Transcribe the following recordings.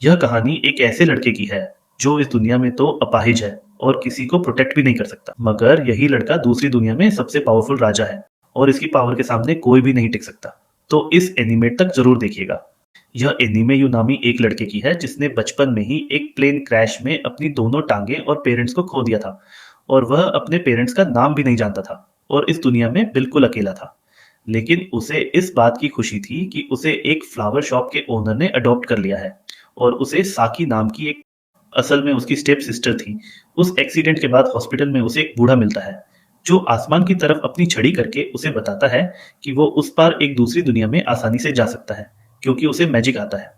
यह कहानी एक ऐसे लड़के की है जो इस दुनिया में तो अपाहिज है और किसी को प्रोटेक्ट भी नहीं कर सकता, मगर यही लड़का दूसरी दुनिया में सबसे पावरफुल राजा है और इसकी पावर के सामने कोई भी नहीं टिक सकता। तो इस एनिमे तक जरूर देखिएगा। यह एनिमे यूनामी एक लड़के की है जिसने बचपन में ही एक प्लेन क्रैश में अपनी दोनों टांगे और पेरेंट्स को खो दिया था और वह अपने पेरेंट्स का नाम भी नहीं जानता था और इस दुनिया में बिल्कुल अकेला था। लेकिन उसे इस बात की खुशी थी कि उसे एक फ्लावर शॉप के ओनर ने अडॉप्ट कर लिया है और उसे साकी नाम की एक असल में उसकी स्टेप सिस्टर थी। उस एक्सीडेंट के बाद हॉस्पिटल में उसे एक बूढ़ा मिलता है जो आसमान की तरफ अपनी छड़ी करके उसे बताता है कि वो उस पार एक दूसरी दुनिया में आसानी से जा सकता है क्योंकि उसे मैजिक आता है।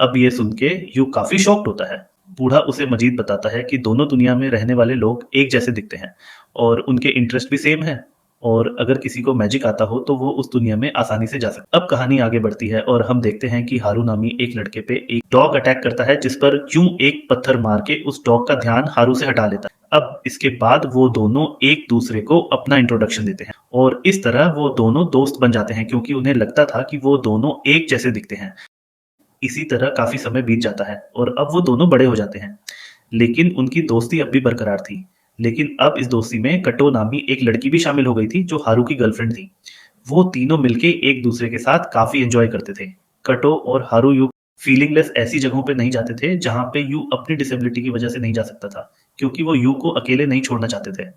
अब ये सुन के यू काफी शॉक्ड होता है। बूढ़ा उसे मजीद बताता है कि दोनों दुनिया में रहने वाले लोग एक जैसे दिखते हैं और उनके इंटरेस्ट भी सेम है और अगर किसी को मैजिक आता हो तो वो उस दुनिया में आसानी से जा सकता है। अब कहानी आगे बढ़ती है और हम देखते हैं कि हारू नामी एक लड़के पे एक डॉग अटैक करता है जिस पर यूं एक पत्थर मार के उस डॉग का ध्यान हारू से हटा लेता है। अब इसके बाद वो दोनों एक दूसरे को अपना इंट्रोडक्शन देते हैं और इस तरह वो दोनों दोस्त बन जाते हैं क्योंकि उन्हें लगता था कि वो दोनों एक जैसे दिखते हैं। इसी तरह काफी समय बीत जाता है और अब वो दोनों बड़े हो जाते हैं, लेकिन उनकी दोस्ती अब भी बरकरार थी। लेकिन अब इस दोस्ती में कटो नामी एक लड़की भी शामिल हो गई थी जो हारू की गर्लफ्रेंड थी। वो तीनों मिलके एक दूसरे के साथ काफी एंजॉय करते थे। कटो और हारू यू फीलिंगलेस ऐसी जगहों पे नहीं जाते थे जहां पे यू अपनी डिसेबिलिटी की वजह से नहीं जा सकता था, क्योंकि वो यू को अकेले नहीं छोड़ना चाहते थे।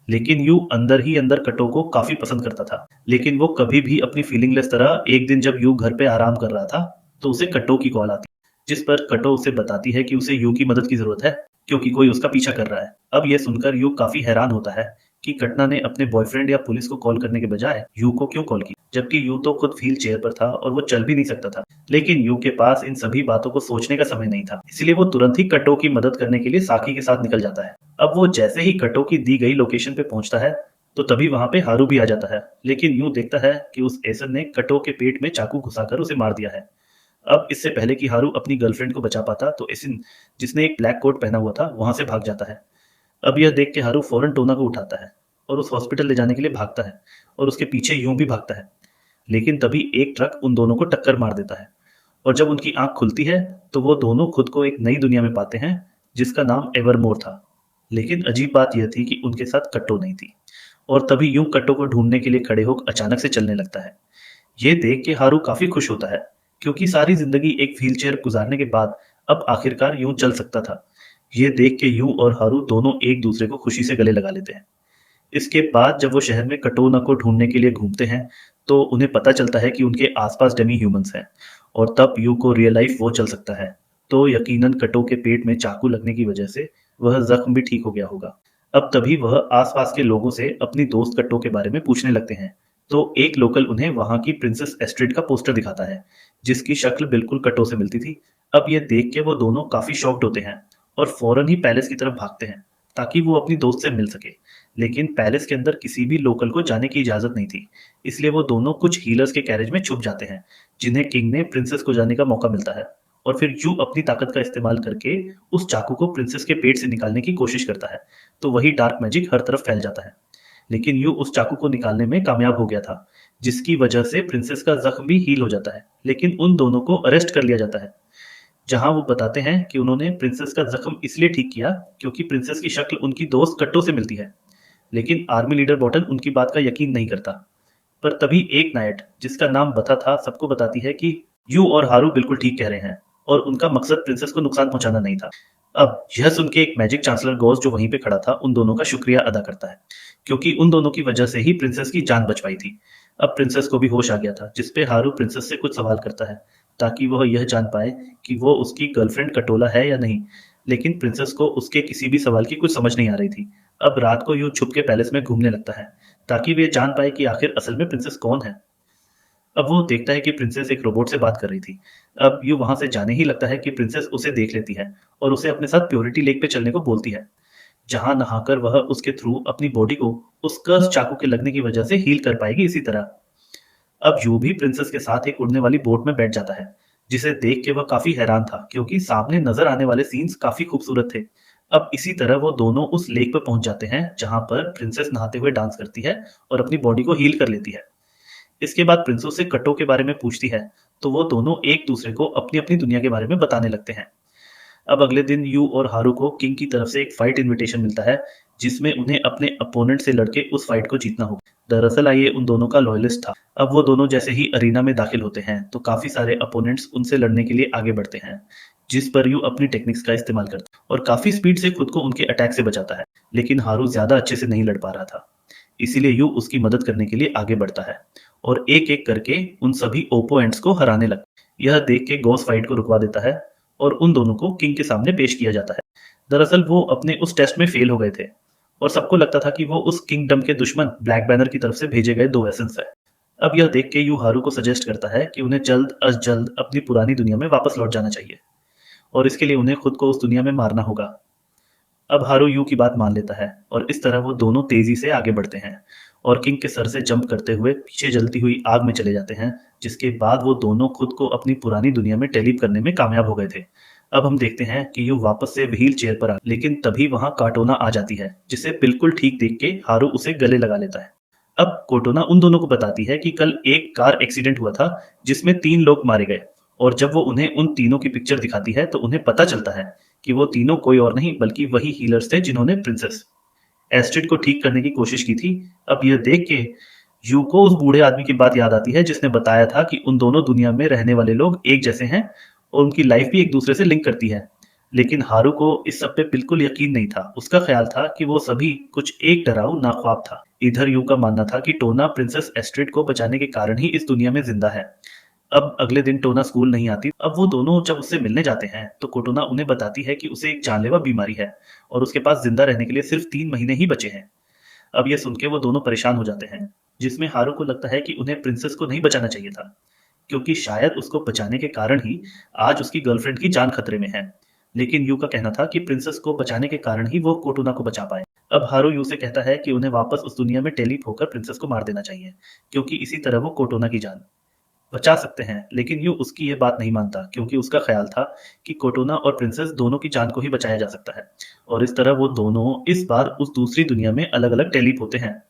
लेकिन यू अंदर ही अंदर कटो को काफी पसंद करता था। लेकिन वो कभी भी अपनी फीलिंगलेस तरह एक दिन जब यू घर पे आराम कर रहा था तो उसे कटो की कॉल आती, जिस पर कटो उसे बताती है कि उसे यू की मदद की जरूरत है क्योंकि कोई उसका पीछा कर रहा है। अब यह सुनकर यू काफी हैरान होता है कि कटना ने अपने बॉयफ्रेंड या पुलिस को कॉल करने के बजाय यू को क्यों कॉल की, जबकि यू तो खुद व्हील चेयर पर था और वो चल भी नहीं सकता था। लेकिन यू के पास इन सभी बातों को सोचने का समय नहीं था, इसलिए वो तुरंत ही कटो की मदद करने के लिए साकी के साथ निकल जाता है। अब वो जैसे ही कटो की दी गई लोकेशन पे पहुंचता है तो तभी वहां पे हारू भी आ जाता है। लेकिन यू देखता है कि उस एसन ने कटो के पेट में चाकू घुसाकर उसे मार दिया है। अब इससे पहले कि हारू अपनी गर्लफ्रेंड को बचा पाता तो एसिन, जिसने एक ब्लैक कोट पहना हुआ था, वहां से भाग जाता है। अब यह देख के हारू फौरन टोना को उठाता है और उस हॉस्पिटल ले जाने के लिए भागता है और उसके पीछे यूं भी भागता है। लेकिन तभी एक ट्रक उन दोनों को टक्कर मार देता है और जब उनकी आंख खुलती है तो वो दोनों खुद को एक नई दुनिया में पाते हैं जिसका नाम एवरमोर था। लेकिन अजीब बात यह थी कि उनके साथ कट्टो नहीं थी और तभी यूं कट्टो को ढूंढने के लिए खड़े होकर अचानक से चलने लगता है। ये देख के हारू काफी खुश होता है क्योंकि सारी जिंदगी एक व्हीलचेयर गुजारने के बाद अब आखिरकार यूं चल सकता था। ये देख के यूं और हारू दोनों एक दूसरे को खुशी से गले लगा लेते हैं। इसके बाद जब वो शहर में कटोना को ढूंढने के लिए घूमते हैं तो उन्हें पता चलता है कि उनके आसपास डेमी ह्यूमंस हैं और तब यू को रियलाइज वो चल सकता है। तो यकीनन कटो के पेट में चाकू लगने की वजह से वह जख्म भी ठीक हो गया होगा। अब तभी वह आसपास के लोगों से अपनी दोस्त कट्टो के बारे में पूछने लगते हैं। तो एक लोकल उन्हें वहां की प्रिंसेस एस्ट्रिड का पोस्टर दिखाता है जिसकी शक्ल बिल्कुल कट्टो से मिलती थी। अब ये देख के वो दोनों काफी शॉक्ड होते हैं और फौरन ही पैलेस की तरफ भागते हैं ताकि वो अपनी दोस्त से मिल सके। लेकिन पैलेस के अंदर किसी भी लोकल को जाने की इजाजत नहीं थी, इसलिए वो दोनों कुछ हीलर्स के कैरेज में छुप जाते हैं जिन्हें किंग ने प्रिंसेस को जाने का मौका मिलता है। और फिर यू अपनी ताकत का इस्तेमाल करके उस चाकू को प्रिंसेस के पेट से निकालने की कोशिश करता है, तो वही डार्क मैजिक हर तरफ फैल जाता है। लेकिन यू उस चाकू को निकालने में कामयाब हो गया था, जिसकी वजह से प्रिंसेस का जख्म भी हील हो जाता है। लेकिन उन दोनों को अरेस्ट कर लिया जाता है, जहां वो बताते हैं कि उन्होंने प्रिंसेस का जख्म इसलिए ठीक किया क्योंकि प्रिंसेस की शक्ल उनकी दोस्त कट्टो से मिलती है। लेकिन आर्मी लीडर बॉटन उनकी बात का यकीन नहीं करता। पर तभी एक नाइट जिसका नाम बता था सबको बताती है कि यू और हारू बिल्कुल ठीक कह रहे हैं और उनका मकसद प्रिंसेस को नुकसान पहुंचाना नहीं था। अब यह सुन के एक मैजिक चांसलर गोस जो वहीं पे खड़ा था उन दोनों का शुक्रिया अदा करता है क्योंकि उन दोनों की वजह से ही प्रिंसेस की जान बच पाई थी। अब प्रिंसेस को भी होश आ गया था, जिसपे हारू प्रिंसेस से कुछ सवाल करता है ताकि वह यह जान पाए कि वो उसकी गर्लफ्रेंड कटोला है या नहीं। लेकिन प्रिंसेस को उसके किसी भी सवाल की कुछ समझ नहीं आ रही थी। अब रात को यूं छुप के पैलेस में घूमने लगता है ताकि वे जान पाए कि आखिर असल में प्रिंसेस कौन है। अब वो देखता है कि प्रिंसेस एक रोबोट से बात कर रही थी। अब यू वहां से जाने ही लगता है कि प्रिंसेस उसे देख लेती है और उसे अपने साथ प्योरिटी लेक पे चलने को बोलती है, जहां नहाकर वह उसके थ्रू अपनी बॉडी को उस कर्स चाकू के लगने की वजह से हील कर पाएगी। इसी तरह अब यू भी प्रिंसेस के साथ एक उड़ने वाली बोट में बैठ जाता है, जिसे देख के वह काफी हैरान था क्योंकि सामने नजर आने वाले सीन्स काफी खूबसूरत थे। अब इसी तरह वो दोनों उस लेक पर पहुंच जाते हैं जहां पर प्रिंसेस नहाते हुए डांस करती है और अपनी बॉडी को हील कर लेती है। इसके बाद प्रिंसेस से कटो के बारे में पूछती है तो वो दोनों एक दूसरे को अपनी अपनी दुनिया के बारे में बताने लगते हैं। अब अगले दिन यू और हारू को किंग की तरफ से एक फाइट इनविटेशन मिलता है, जिसमें उन्हें अपने अपोनेंट से लड़के उस फाइट को जीतना होगा। दरअसल ये उन दोनों का लॉयलिस्ट था। अब वो दोनों जैसे ही अरीना में दाखिल होते हैं तो काफी सारे अपोनेंट्स उनसे लड़ने के लिए आगे बढ़ते हैं, जिस पर यू अपनी टेक्निक्स का इस्तेमाल करता है और काफी स्पीड से खुद को उनके अटैक से बचाता है। लेकिन हारू ज्यादा अच्छे से नहीं लड़ पा रहा था, इसीलिए यू उसकी मदद करने के लिए आगे बढ़ता है और एक एक करके उन सभी ओपोनेंट्स को हराने लगता है। यह देख के गॉस फाइट को रुकवा देता है और उन दोनों को किंग के सामने पेश किया जाता है। दरअसल वो अपने उस टेस्ट में फेल हो गए थे और सबको लगता था कि वो उस किंगडम के दुश्मन ब्लैक बैनर की तरफ से भेजे गए 2 एसेंस है। अब यह देख के यू हारू को सजेस्ट करता है कि उन्हें जल्द अज जल्द अपनी पुरानी दुनिया में वापस लौट जाना चाहिए और इसके लिए उन्हें खुद को उस दुनिया में मारना होगा। अब हारू यू की बात मान लेता है और इस तरह वो दोनों तेजी से आगे बढ़ते हैं और किंग के सर से जंप करते हुए पीछे जलती हुई आग में चले जाते हैं, जिसके बाद वो दोनों खुद को अपनी पुरानी दुनिया में टेलीप करने में कामयाब हो गए थे। अब हम देखते हैं कि यू वापस से व्हील चेयर पर आ, लेकिन तभी वहां काटोना आ जाती है, जिसे बिल्कुल ठीक देख के हारू उसे गले लगा लेता है। अब कोटोना उन दोनों को बताती है कि कल एक कार एक्सीडेंट हुआ था जिसमें 3 लोग मारे गए, और जब वो उन्हें उन तीनों की पिक्चर दिखाती है तो उन्हें पता चलता है कि वो तीनों कोई और नहीं बल्कि वही हीलर्स थे जिन्होंने प्रिंसेस एस्ट्रिड को ठीक करने की कोशिश की थी। अब यह देख के यू को उस बूढ़े आदमी की बात याद आती है जिसने बताया था कि उन दोनों दुनिया में रहने वाले लोग एक जैसे हैं और उनकी लाइफ भी एक दूसरे से लिंक करती है। लेकिन हारू को इस सब पे बिल्कुल यकीन नहीं था। उसका ख्याल था कि वो सभी कुछ एक डराव नाख्वाब था। इधर यू का मानना था कि टोना प्रिंसेस एस्ट्रिड को बचाने के कारण ही इस दुनिया में जिंदा है। अब अगले दिन टोना स्कूल नहीं आती। अब वो दोनों जब उससे मिलने जाते हैं तो कोटोना उन्हें बताती है कि उसे एक जानलेवा बीमारी है और उसके पास जिंदा रहने के लिए सिर्फ 3 महीने ही बचे हैं। अब ये सुन के वो दोनों परेशान हो जाते हैं, जिसमें हारू को लगता है कि उन्हें प्रिंसेस को नहीं बचाना चाहिए था, क्योंकि शायद उसको बचाने के कारण ही आज उसकी गर्लफ्रेंड की जान खतरे में है। लेकिन यू का कहना था कि प्रिंसेस को बचाने के कारण ही वो कोटोना को बचा पाए। अब हारू यू से कहता है कि उन्हें वापस उस दुनिया में टेलीप होकर प्रिंसेस को मार देना चाहिए, क्योंकि इसी तरह वो कोटोना की जान बचा सकते हैं। लेकिन यू उसकी ये बात नहीं मानता, क्योंकि उसका ख्याल था कि कोटोना और प्रिंसेस दोनों की जान को ही बचाया जा सकता है और इस तरह वो दोनों इस बार उस दूसरी दुनिया में अलग अलग टेलीप होते हैं।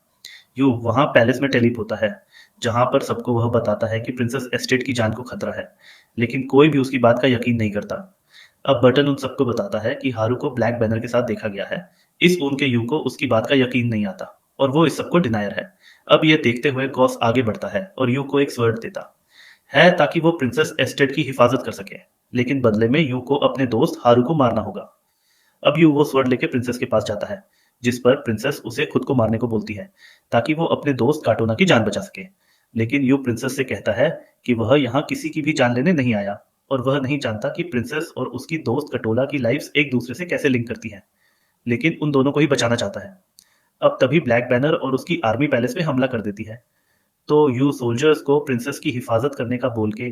यू वहां पैलेस में टेलीप होता है, जहां पर सबको वह बताता है कि प्रिंसेस एस्टेट की जान को खतरा है, लेकिन कोई भी उसकी बात का यकीन नहीं करता। अब बटन उन सबको बताता है कि हारू को ब्लैक बैनर के साथ देखा गया है। इस ऊन के यू को उसकी बात का यकीन नहीं आता और वो इस सबको डिनायर है। अब ये देखते हुए गॉस आगे बढ़ता है और यू को एक स्वर्ड देता है ताकि वो प्रिंसेस एस्टेट की हिफाजत कर सके, लेकिन बदले में यू को अपने दोस्त हारू को मारना होगा। अब यू वो स्वर्ड लेके प्रिंसेस के पास जाता है, जिस पर प्रिंसेस उसे खुद को मारने को बोलती है ताकि वो अपने दोस्त काटोना की जान बचा सके। लेकिन यू प्रिंसेस से कहता है कि वह यहाँ किसी की भी जान लेने नहीं आया और वह नहीं जानता कि प्रिंसेस और उसकी दोस्त कटोला की लाइफ्स एक दूसरे से कैसे लिंक करती हैं, लेकिन उन दोनों को ही बचाना चाहता है। अब तभी ब्लैक बैनर और उसकी आर्मी पैलेस में हमला कर देती है, तो यू सोल्जर्स को प्रिंसेस की हिफाजत करने का बोल के